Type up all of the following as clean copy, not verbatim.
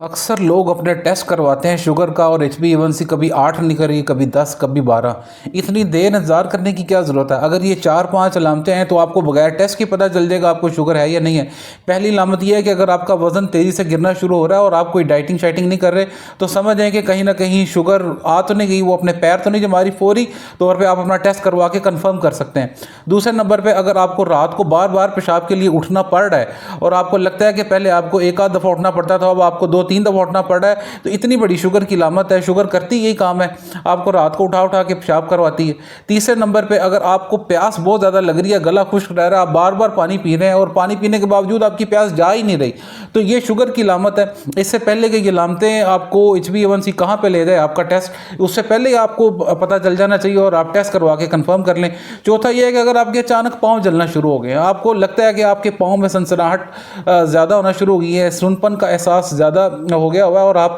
अक्सर लोग अपने टेस्ट करवाते हैं शुगर का और HbA1c कभी 8 निकली, कभी 10, कभी 12। इतनी देर इंतज़ार करने की क्या ज़रूरत है? अगर ये 4-5 अलामतें हैं तो आपको बगैर टेस्ट के पता चल जाएगा आपको शुगर है या नहीं है। पहली अलामत ये है कि अगर आपका वज़न तेज़ी से गिरना शुरू हो रहा है और आप कोई डाइटिंग शाइटिंग नहीं कर रहे तो समझ जाएँ कि कहीं ना कहीं शुगर आ तो नहीं गई, वो अपने पैर तो नहीं जमा रही। फौरी तौर पर आप अपना टेस्ट करवा के कन्फर्म कर सकते हैं। दूसरे नंबर पर अगर आपको रात को बार बार पेशाब के लिए उठना पड़ रहा है और आपको लगता है कि पहले आपको एक आध दफ़ा उठना पड़ता था, अब आपको 2-3 दफ़ा उठना पड़ रहा है, तो इतनी बड़ी शुगर की अलामत है। शुगर करती यही काम है, आपको रात को उठा उठा के पेशाब करवाती है। तीसरे नंबर पे अगर आपको प्यास बहुत ज़्यादा लग रही है, गला खुश्क रह रहा है, आप बार बार पानी पी रहे हैं और पानी पीने के बावजूद आपकी प्यास जा ही नहीं रही, तो ये शुगर की अलामत है। इससे पहले कि ये अलामतें आपको HbA1c कहाँ पे ले जाए आपका टेस्ट, उससे पहले आपको पता चल जाना चाहिए और आप टेस्ट करवा के कंफर्म कर लें। चौथा ये है कि अगर आपके अचानक पाँव जलना शुरू हो गए, आपको लगता है कि आपके पाँव में सनसनाहट ज़्यादा होना शुरू हो गई है, सुनपन का एहसास ज़्यादा हो गया हुआ है और आप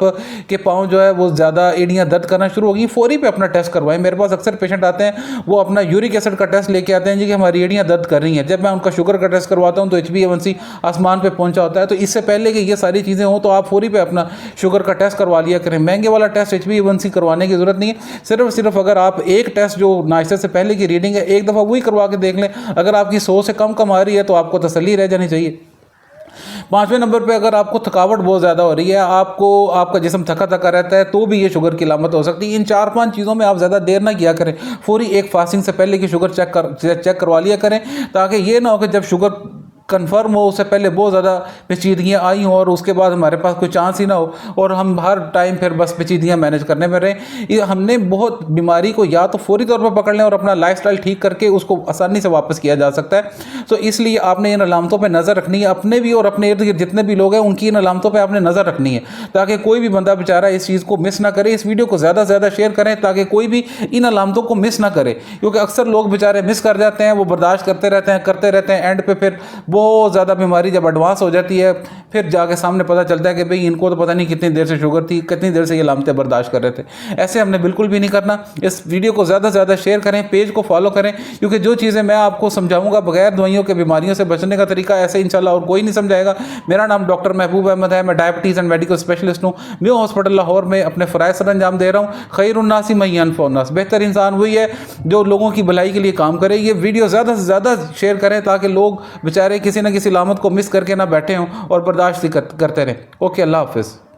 के पाँव जो है वो ज़्यादा एड़ियाँ दर्द करना शुरू हो गई, फौरी पे अपना टेस्ट करवाएं। मेरे पास अक्सर पेशेंट आते हैं, वो अपना यूरिक एसिड का टेस्ट लेके आते हैं जी कि हमारी एड़ियाँ दर्द कर रही हैं। जब मैं उनका शुगर का टेस्ट करवाता हूँ तो HbA1c आसमान पे पहुंचा होता है। तो इससे पहले कि ये सारी चीज़ें हों तो आप फौरी पे अपना शुगर का टेस्ट करवा लिया करें। महंगे वाला टेस्ट HbA1c करवाने की ज़रूरत नहीं है। सिर्फ अगर आप एक टेस्ट जो नाश्ते से पहले की रीडिंग है एक दफ़ा वही करवा के देख लें, अगर आपकी 100 से कम आ रही है तो आपको तसल्ली रह जानी चाहिए। पाँचवें नंबर पे अगर आपको थकावट बहुत ज़्यादा हो रही है, आपको आपका जिस्म थका थका रहता है, तो भी ये शुगर की अलामत हो सकती है। इन 4-5 चीज़ों में आप ज़्यादा देर ना किया करें, फौरी एक फास्टिंग से पहले की शुगर चेक करवा लिया करें, ताकि ये ना हो कि जब शुगर कन्फर्म हो उससे पहले बहुत ज़्यादा पेचीदगियाँ आई हों और उसके बाद हमारे पास कोई चांस ही ना हो और हम हर टाइम फिर बस पेचीदगियाँ मैनेज करने में रहें। ये हमने बहुत बीमारी को या तो फौरी तौर पर पकड़ लें और अपना लाइफस्टाइल ठीक करके उसको आसानी से वापस किया जा सकता है। तो इसलिए आपने इन अलामतों पर नज़र रखनी है, अपने भी और अपने इर्द गिर्द जितने भी लोग हैं उनकी इन अलामतों पर आपने नज़र रखनी है, ताकि कोई भी बंदा बेचारा इस चीज़ को मिस ना करे। इस वीडियो को ज़्यादा से ज़्यादा शेयर करें ताकि कोई भी इन अलामतों को मिस ना करे, क्योंकि अक्सर लोग बेचारे मिस कर जाते हैं, वो बर्दाश्त करते रहते हैं, एंड पे फिर बहुत ज़्यादा बीमारी जब एडवांस हो जाती है फिर जाके सामने पता चलता है कि भाई इनको तो पता नहीं कितनी देर से शुगर थी, कितनी देर से ये अलामतें बर्दाश्त कर रहे थे। ऐसे हमने बिल्कुल भी नहीं करना। इस वीडियो को ज़्यादा से ज़्यादा शेयर करें, पेज को फॉलो करें, क्योंकि जो चीज़ें मैं आपको समझाऊंगा बगैर दवाइयों के बीमारियों से बचने का तरीका ऐसे इंशाल्लाह और कोई नहीं समझाएगा। मेरा नाम डॉक्टर महबूब अहमद है, मैं डायबिटीज़ एंड मेडिकल स्पेशलिस्ट हूँ। मैं हॉस्पिटल लाहौर में अपने फ़राइज़ सर अंजाम दे रहा हूँ। खैरुन्नासी मन यनफ़उ अन्नास, बेहतर इंसान वही है जो लोगों की भलाई के लिए काम करे। ये वीडियो ज़्यादा से ज़्यादा शेयर करें ताकि लोग बेचारे किसी न किसी अलामत को मिस करके ना बैठे हों और बर्दाश्त करते रहें। ओके, अल्लाह हाफ़िज़।